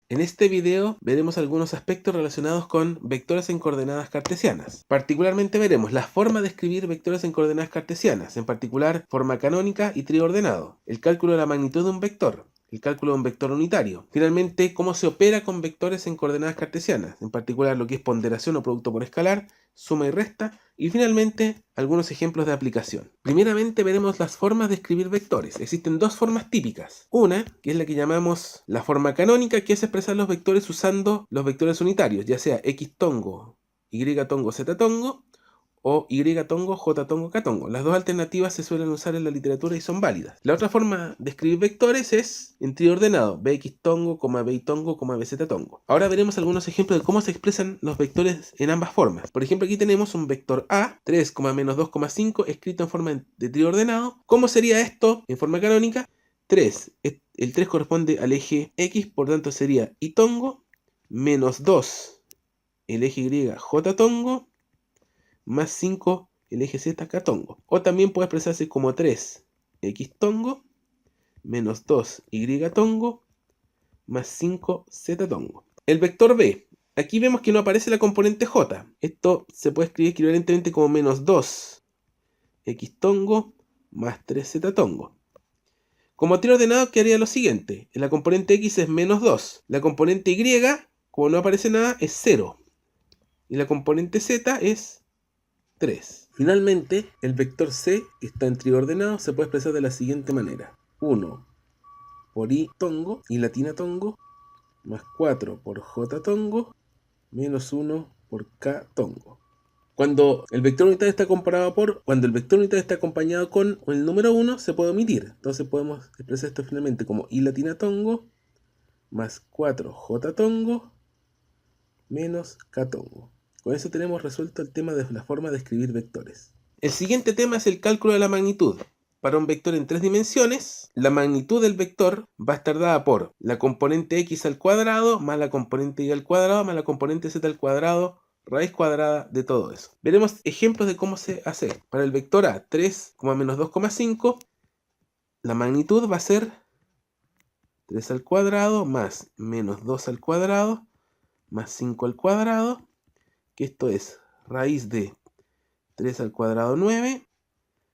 En este video veremos algunos aspectos relacionados con vectores en coordenadas cartesianas. Particularmente veremos la forma de escribir vectores en coordenadas cartesianas, en particular forma canónica y triordenado, el cálculo de la magnitud de un vector, el cálculo de un vector unitario. Finalmente, cómo se opera con vectores en coordenadas cartesianas, en particular lo que es ponderación o producto por escalar, suma y resta, y finalmente algunos ejemplos de aplicación. Primeramente veremos las formas de escribir vectores. Existen dos formas típicas. Una, que es la que llamamos la forma canónica, que es expresar los vectores usando los vectores unitarios, ya sea x tongo, y tongo, z tongo, o y tongo, j tongo, k tongo. Las dos alternativas se suelen usar en la literatura y son válidas. La otra forma de escribir vectores es en triordenado, bx tongo, by tongo, bz tongo. Ahora veremos algunos ejemplos de cómo se expresan los vectores en ambas formas. Por ejemplo, aquí tenemos un vector a, 3, menos 2,5, escrito en forma de triordenado. ¿Cómo sería esto en forma canónica? 3, el 3 corresponde al eje x, por tanto sería y tongo, menos 2, el eje y, j tongo, más 5 el eje z k tongo. O también puede expresarse como 3 x tongo menos 2 y tongo más 5 z tongo. El vector b. Aquí vemos que no aparece la componente j. Esto se puede escribir equivalentemente como menos 2 x tongo más 3 z tongo. Como triordenado quedaría lo siguiente. La componente x es menos 2. La componente y, como no aparece nada, es 0. Y la componente z es 3. Finalmente, el vector c, que está en triordenado, se puede expresar de la siguiente manera. 1 por i tongo, y latina tongo, más 4 por j tongo, menos 1 por k tongo. Cuando el vector unitario está acompañado con el número 1, se puede omitir. Entonces podemos expresar esto finalmente como i latina tongo, más 4j tongo, menos k tongo. Con eso tenemos resuelto el tema de la forma de escribir vectores. El siguiente tema es el cálculo de la magnitud. Para un vector en 3 dimensiones, la magnitud del vector va a estar dada por la componente x al cuadrado más la componente y al cuadrado más la componente z al cuadrado, raíz cuadrada de todo eso. Veremos ejemplos de cómo se hace. Para el vector a, 3, menos 2,5, la magnitud va a ser 3 al cuadrado más menos 2 al cuadrado más 5 al cuadrado, que esto es raíz de 3 al cuadrado 9,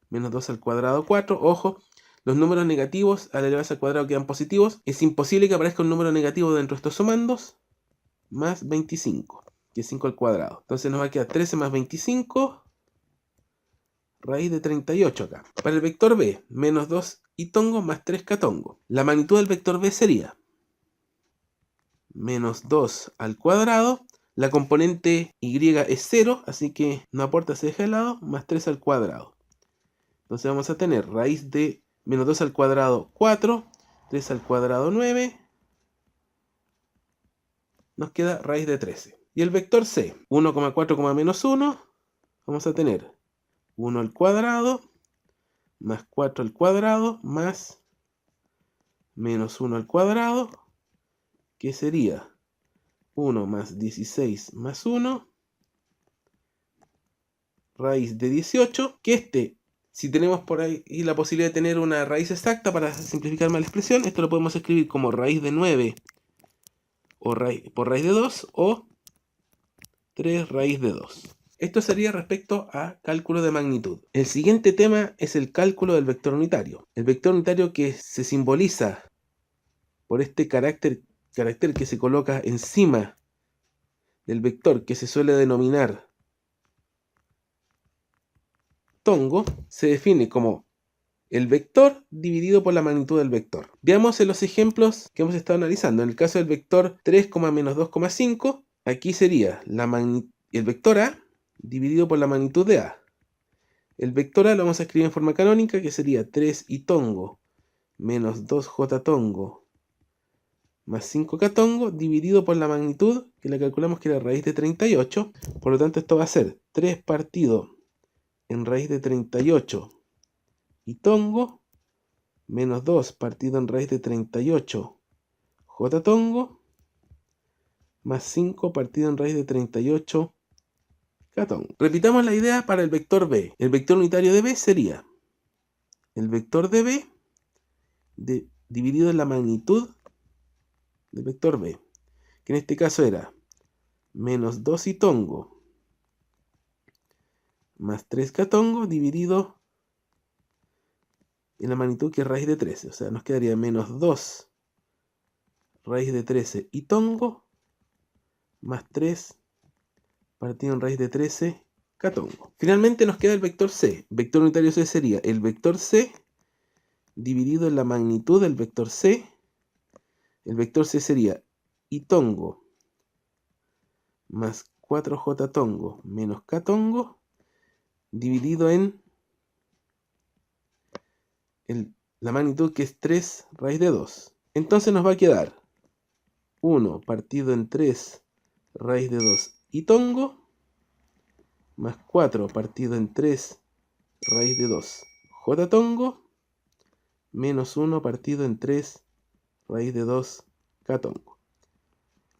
menos 2 al cuadrado 4. Ojo, los números negativos al elevarse al cuadrado quedan positivos. Es imposible que aparezca un número negativo dentro de estos sumandos. Más 25, que es 5 al cuadrado. Entonces nos va a quedar 13 más 25, raíz de 38 acá. Para el vector b, menos 2 y tongo más 3 k tongo. La magnitud del vector b sería menos 2 al cuadrado. La componente y es 0, así que no aporta, se deja de lado, más 3 al cuadrado. Entonces vamos a tener raíz de menos 2 al cuadrado 4, 3 al cuadrado 9, nos queda raíz de 13. Y el vector c, 1,4, menos 1, vamos a tener 1 al cuadrado, más 4 al cuadrado, más menos 1 al cuadrado, que sería 1 más 16 más 1, raíz de 18, que si tenemos por ahí la posibilidad de tener una raíz exacta para simplificar más la expresión, esto lo podemos escribir como raíz de 9 o por raíz de 2 o 3 raíz de 2. Esto sería respecto a cálculo de magnitud. El siguiente tema es el cálculo del vector unitario. El vector unitario que se simboliza por este carácter que se coloca encima del vector, que se suele denominar tongo, se define como el vector dividido por la magnitud del vector. Veamos en los ejemplos que hemos estado analizando. En el caso del vector 3, menos 2,5, aquí sería el vector a dividido por la magnitud de a. El vector a lo vamos a escribir en forma canónica, que sería 3 y tongo menos 2j tongo más 5k tongo dividido por la magnitud, que la calculamos que era raíz de 38. Por lo tanto, esto va a ser 3 partido en raíz de 38 y tongo menos 2 partido en raíz de 38 j tongo más 5 partido en raíz de 38 k tongo. Repitamos la idea para el vector b. El vector unitario de b sería el vector de b dividido en la magnitud del vector b. que en este caso era menos 2 y tongo más 3k tongo dividido en la magnitud que es raíz de 13. O sea, nos quedaría menos 2 raíz de 13 y tongo más 3 partido en raíz de 13 k tongo. Finalmente nos queda el vector c. Vector unitario c sería el vector c dividido en la magnitud del vector c. El vector c sería y tongo más 4j tongo menos k tongo dividido en la magnitud que es 3 raíz de 2. Entonces nos va a quedar 1 partido en 3 raíz de 2 y tongo más 4 partido en 3 raíz de 2 j tongo menos 1 partido en 3 raíz de 2 k tongo.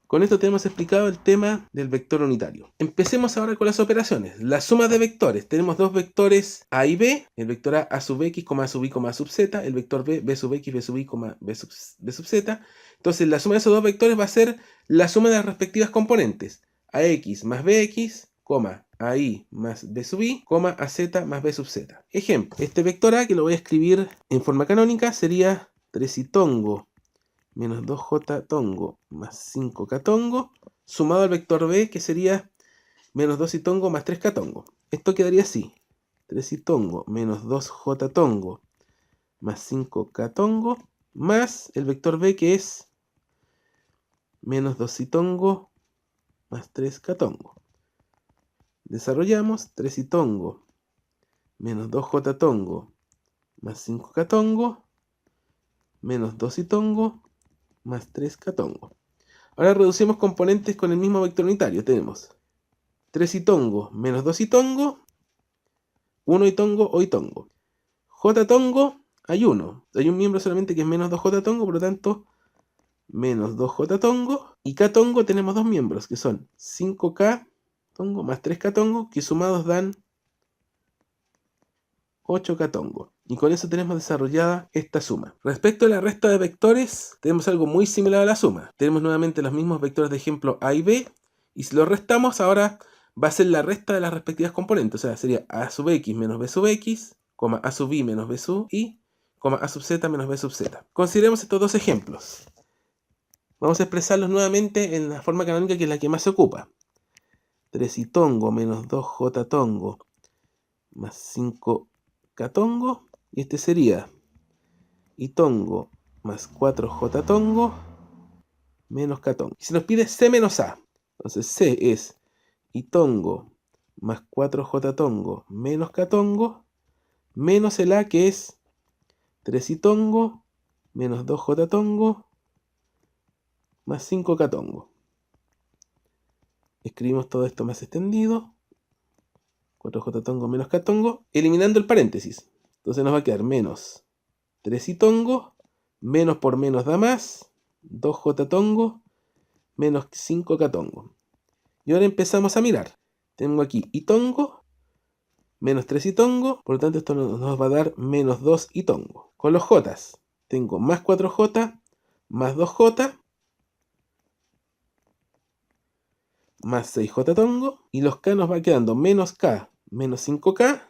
Con esto tenemos explicado el tema del vector unitario. Empecemos ahora con las operaciones. La suma de vectores. Tenemos dos vectores A y B. El vector A sub x, A sub y, A sub z. El vector B sub x, B sub y, B sub z. Entonces la suma de esos dos vectores va a ser la suma de las respectivas componentes. AX más BX, AI más B sub y, AZ más B sub z. Ejemplo, este vector A, que lo voy a escribir en forma canónica, sería 3 y tongo menos 2j tongo más 5k tongo, sumado al vector b, que sería menos 2 y tongo más 3k tongo. Esto quedaría así: 3 y tongo menos 2j tongo más 5k tongo, más el vector b, que es menos 2 y tongo más 3k tongo. Desarrollamos 3 y tongo menos 2j tongo más 5k tongo, menos 2 y tongo más 3k tongo. Ahora reducimos componentes con el mismo vector unitario. Tenemos 3 y tongo menos 2 y tongo, 1 y tongo o y tongo. J tongo hay 1. Hay un miembro solamente que es menos 2j tongo, por lo tanto menos 2j tongo. Y k tongo tenemos dos miembros que son 5k tongo más 3k tongo, que sumados dan 8k tongo. Y con eso tenemos desarrollada esta suma. Respecto a la resta de vectores, tenemos algo muy similar a la suma. Tenemos nuevamente los mismos vectores de ejemplo A y B, y si los restamos, ahora va a ser la resta de las respectivas componentes. O sea, sería A sub x menos B sub x, A sub y menos B sub y, A sub z menos B sub z. Consideremos estos dos ejemplos. Vamos a expresarlos nuevamente en la forma canónica, que es la que más se ocupa. 3 y tongo menos 2j tongo más 5k tongo. Y este sería y tongo más 4j tongo menos k tongo. Y se nos pide c menos a. Entonces c es y tongo más 4j tongo menos k tongo menos el a, que es 3 y tongo menos 2j tongo más 5k tongo. Escribimos todo esto más extendido. 4j tongo menos k tongo, eliminando el paréntesis. Entonces nos va a quedar menos 3 y tongo, menos por menos da más, 2j tongo menos 5k tongo. Y ahora empezamos a mirar. Tengo aquí y tongo menos 3 y tongo, por lo tanto esto nos va a dar menos 2 y tongo. Con los j tengo más 4j más 2j más 6j tongo, y los k nos va quedando menos k menos 5k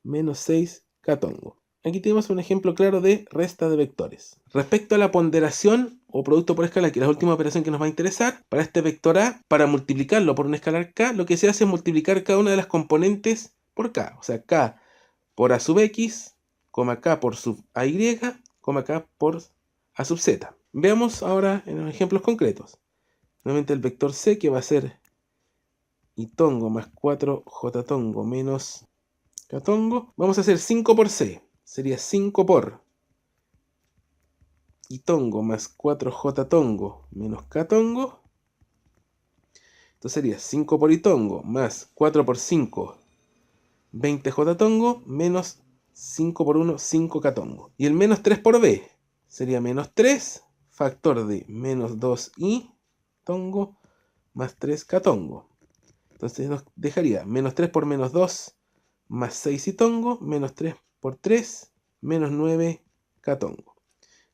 menos 6k tongo. Aquí tenemos un ejemplo claro de resta de vectores. Respecto a la ponderación o producto por escalar, que es la última operación que nos va a interesar, para este vector A, para multiplicarlo por un escalar k, lo que se hace es multiplicar cada una de las componentes por k. O sea, k por a sub x, k por sub ay, k por a sub z. Veamos ahora en los ejemplos concretos. Nuevamente el vector c, que va a ser y tongo más 4j tongo menos k tongo. Vamos a hacer 5 por c. Sería 5 por y tongo más 4j tongo menos k tongo. Entonces sería 5 por y tongo más 4 por 5, 20j tongo menos 5 por 1, 5k tongo. Y el menos 3 por b sería menos 3, factor de menos 2i tongo más 3k tongo. Entonces nos dejaría menos 3 por menos 2 más 6 y tongo, menos 3 por 3, menos 9k tongo.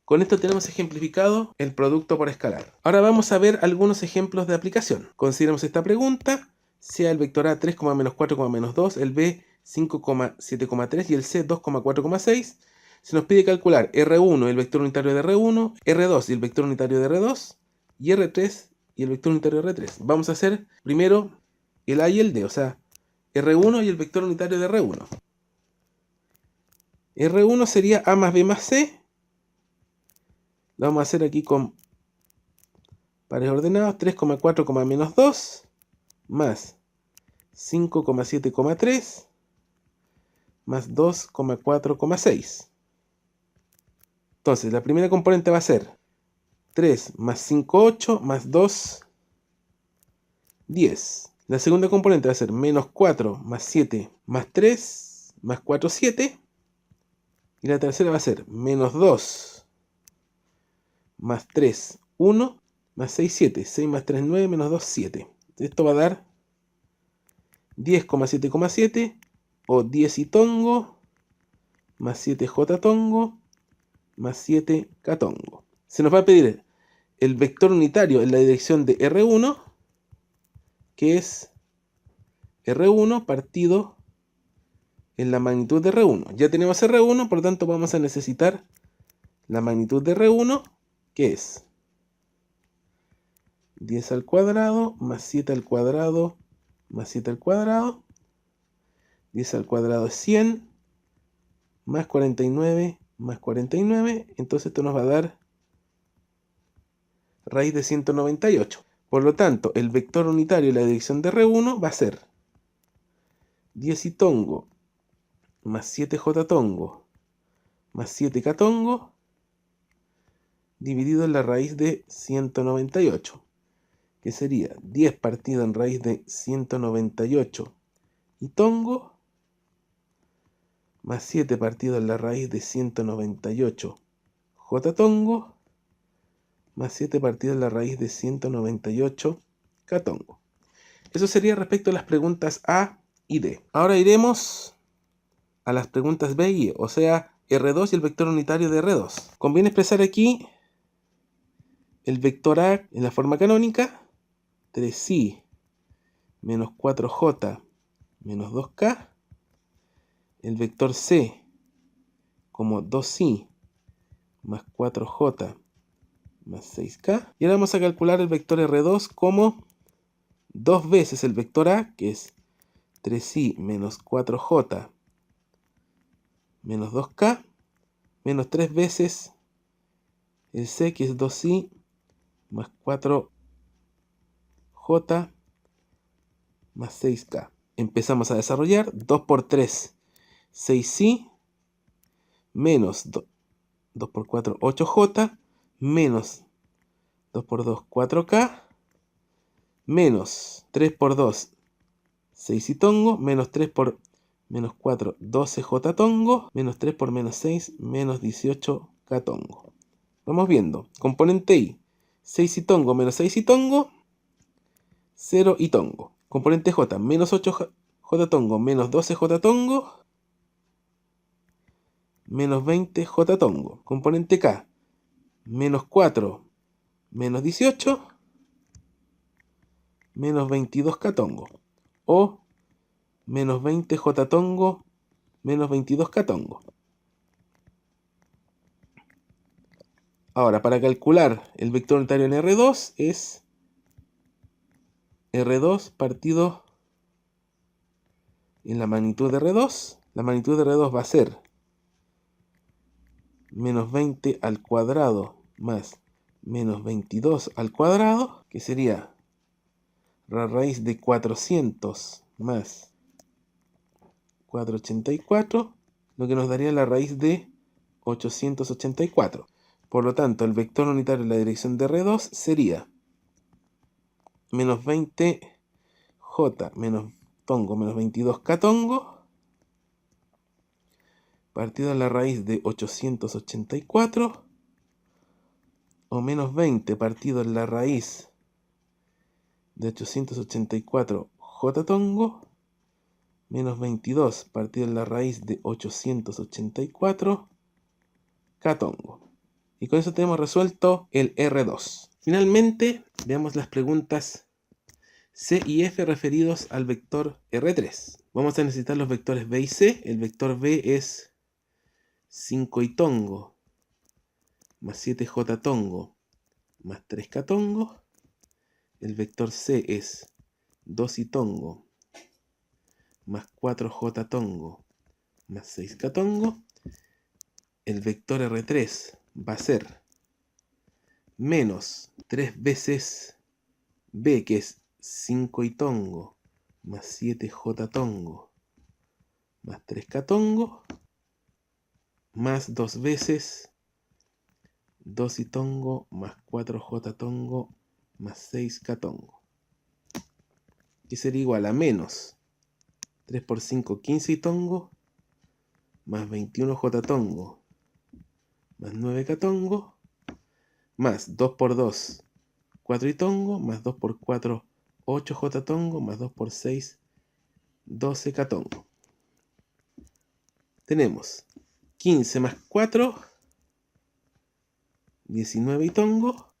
Con esto tenemos ejemplificado el producto por escalar. Ahora vamos a ver algunos ejemplos de aplicación. Consideremos esta pregunta, sea el vector A 3,-4,-2, el B 5,7,3 y el C 2,4,6. Se nos pide calcular R1, el vector unitario de R1, R2 y el vector unitario de R2, y R3 y el vector unitario de R3. Vamos a hacer primero el A y el D, o sea, R1 y el vector unitario de R1. R1 sería A más B más C. Lo vamos a hacer aquí con pares ordenados, 3,4, más 5,7,3 más 2,4,6. Entonces, la primera componente va a ser 3 más 5, 8, más 2, 10. La segunda componente va a ser menos 4 más 7 más 3 más 4, 7. Y la tercera va a ser menos 2 más 3, 1 más 6, 7. 6 más 3, 9, menos 2, 7. Esto va a dar 10,7,7 o 10 y tongo más 7j tongo más 7k tongo. Se nos va a pedir el vector unitario en la dirección de R1, que es R1 partido en la magnitud de R1. Ya tenemos R1, por lo tanto vamos a necesitar la magnitud de R1, que es 10 al cuadrado más 7 al cuadrado más 7 al cuadrado. 10 al cuadrado es 100, más 49 más 49. Entonces esto nos va a dar raíz de 198. Por lo tanto, el vector unitario en la dirección de R1 va a ser 10 y tongo más 7j tongo más 7k tongo dividido en la raíz de 198, que sería 10 partido en raíz de 198 y tongo más 7 partido en la raíz de 198 j tongo más 7 partido en la raíz de 198 k tongo. Eso sería respecto a las preguntas A y D. Ahora iremos a las preguntas B y E, o sea, R2 y el vector unitario de R2. Conviene expresar aquí el vector A en la forma canónica, 3i menos 4j menos 2k, el vector C como 2i más 4j más 6k, y ahora vamos a calcular el vector R2 como 2 veces el vector A, que es 3i menos 4j menos 2k, menos 3 veces el C, que es 2i más 4j más 6k. Empezamos a desarrollar. 2 por 3, 6i, menos 2 por 4, 8j, menos 2 por 2, 4k, menos 3 por 2, 6 y tongo, menos 3 por menos 4, 12j tongo, menos 3 por menos 6, menos 18k tongo. Vamos viendo. Componente I, 6 y tongo menos 6 y tongo, 0 y tongo. Componente J, menos 8j tongo menos 12j tongo, menos 20j tongo. Componente K, menos 4 menos 18, menos 22k tongo. O menos 20j tongo menos 22k tongo. Ahora, para calcular el vector unitario en R2 es R2 partido en la magnitud de R2. La magnitud de R2 va a ser menos 20 al cuadrado más menos 22 al cuadrado, que sería la raíz de 400 más 484, lo que nos daría la raíz de 884. Por lo tanto, el vector unitario en la dirección de R2 sería menos 20j menos tongo menos 22k tongo partido en la raíz de 884, o menos 20 partido en la raíz de 884 j tongo menos 22 partido en la raíz de 884 k tongo. Y con eso tenemos resuelto el R2. Finalmente, veamos las preguntas C y F referidos al vector R3. Vamos a necesitar los vectores B y C. El vector B es 5i tongo más 7j tongo más 3k tongo. El vector C es 2i tongo más 4j tongo más 6k tongo. El vector R3 va a ser menos 3 veces B, que es 5i tongo más 7j tongo más 3k tongo, más 2 veces 2i tongo más 4j tongo más 6k tongo, que sería igual a menos 3 por 5, 15i tongo más 21j tongo más 9k tongo más 2 por 2, 4i tongo más 2 por 4, 8j tongo más 2 por 6, 12k tongo. Tenemos 15 más 4, 19 y tongo,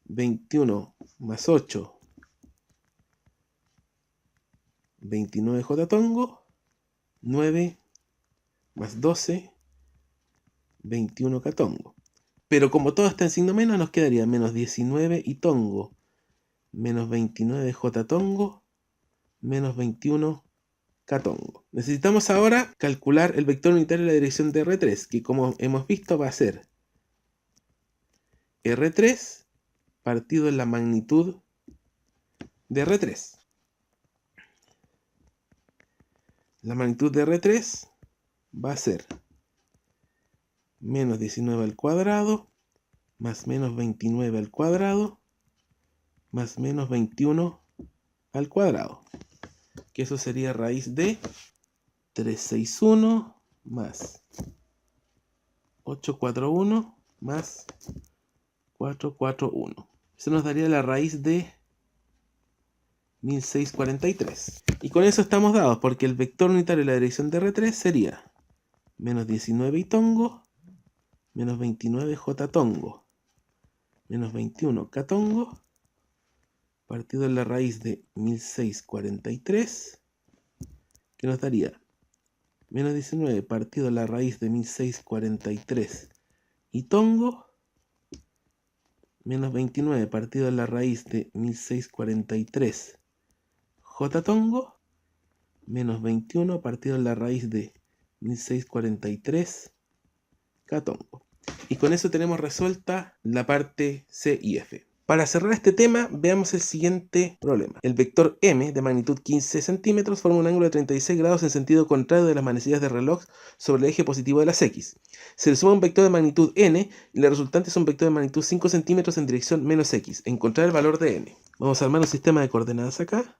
21 más 8, 29j tongo, 9 más 12, 21k tongo. Pero como todo está en signo menos, nos quedaría menos 19 y tongo, menos 29j tongo, menos 21 tongo. Necesitamos ahora calcular el vector unitario de la dirección de R3, que como hemos visto va a ser R3 partido en la magnitud de R3. La magnitud de R3 va a ser menos 19 al cuadrado más menos 29 al cuadrado más menos 21 al cuadrado, que eso sería raíz de 361 más 841 más 441. Eso nos daría la raíz de 1643. Y con eso estamos dados, porque el vector unitario de la dirección de R3 sería menos 19 y tongo, menos 29j tongo, menos 21k tongo, partido en la raíz de 1643, que nos daría menos 19 partido en la raíz de 1643 y tongo, menos 29 partido en la raíz de 1643 j tongo, menos 21 partido en la raíz de 1643 k tongo. Y con eso tenemos resuelta la parte C y F. Para cerrar este tema, veamos el siguiente problema. El vector M de magnitud 15 centímetros forma un ángulo de 36 grados en sentido contrario de las manecillas de reloj sobre el eje positivo de las X. Se le suma un vector de magnitud N y la resultante es un vector de magnitud 5 centímetros en dirección menos X. Encontrar el valor de N. Vamos a armar un sistema de coordenadas acá.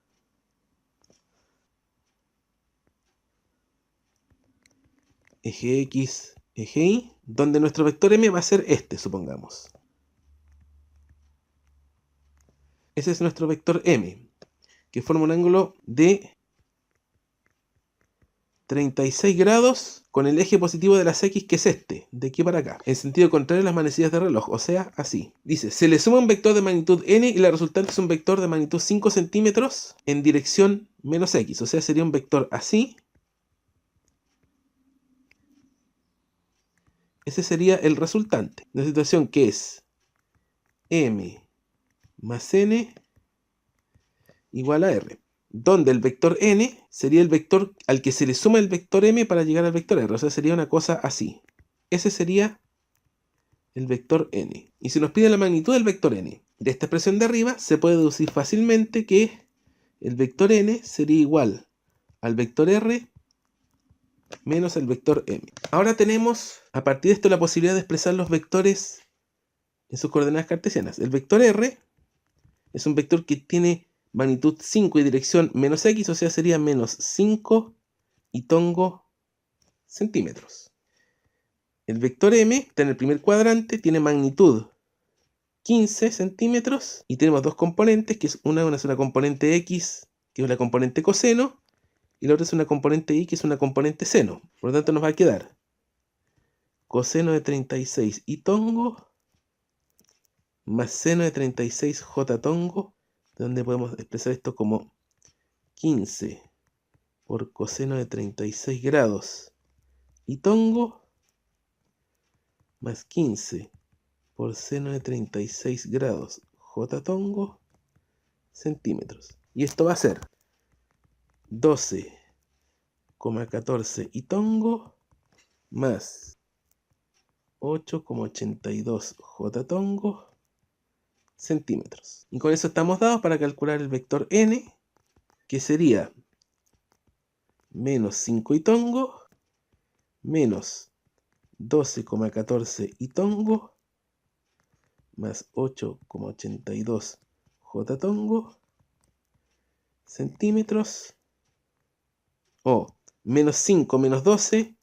Eje X, eje Y, donde nuestro vector M va a ser este, supongamos. Ese es nuestro vector M, que forma un ángulo de 36 grados con el eje positivo de las X, que es este, de aquí para acá, en sentido contrario a las manecillas de reloj, o sea, así. Dice, se le suma un vector de magnitud N y la resultante es un vector de magnitud 5 centímetros en dirección menos X, o sea, sería un vector así. Ese sería el resultante. Una situación que es M más N igual a R, donde el vector N sería el vector al que se le suma el vector M para llegar al vector R, o sea, sería una cosa así. Ese sería el vector N. Y si nos pide la magnitud del vector N de esta expresión de arriba, se puede deducir fácilmente que el vector N sería igual al vector R menos el vector M. Ahora tenemos, a partir de esto, la posibilidad de expresar los vectores en sus coordenadas cartesianas. El vector R es un vector que tiene magnitud 5 y dirección menos X, o sea, sería menos 5 y tongo centímetros. El vector M está en el primer cuadrante, tiene magnitud 15 centímetros y tenemos dos componentes, que es una componente X, que es la componente coseno, y la otra es una componente Y, que es una componente seno. Por lo tanto, nos va a quedar coseno de 36 y tongo más seno de 36 j tongo, donde podemos expresar esto como 15 por coseno de 36 grados y tongo más 15 por seno de 36 grados j tongo centímetros. Y esto va a ser 12,14 y tongo más 8,82 j tongo centímetros. Y con eso estamos dados para calcular el vector n, que sería menos 5 y tongo menos 12,14 y tongo más 8,82 j tongo centímetros, o menos 5 menos 12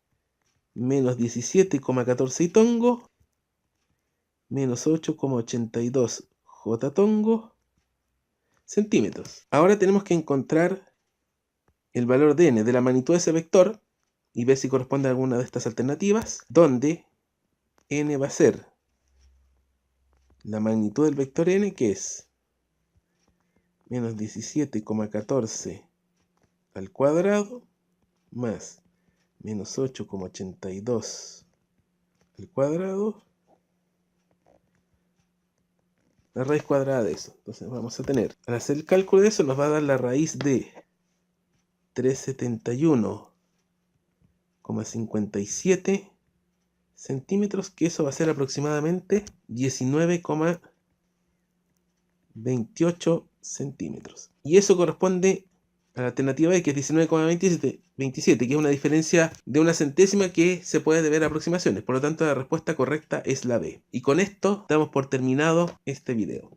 menos 17,14 y tongo menos 8,82 j tongo centímetros. Ahora tenemos que encontrar el valor de n, de la magnitud de ese vector, y ver si corresponde a alguna de estas alternativas, donde n va a ser la magnitud del vector n, que es menos 17,14 al cuadrado más menos 8,82 al cuadrado, la raíz cuadrada de eso. Entonces vamos a tener, al hacer el cálculo de eso, nos va a dar la raíz de 371,57 centímetros, que eso va a ser aproximadamente 19,28 centímetros. Y eso corresponde a la alternativa B, que es 19,27, que es una diferencia de una centésima que se puede deber a aproximaciones. Por lo tanto, la respuesta correcta es la B. Y con esto damos por terminado este video.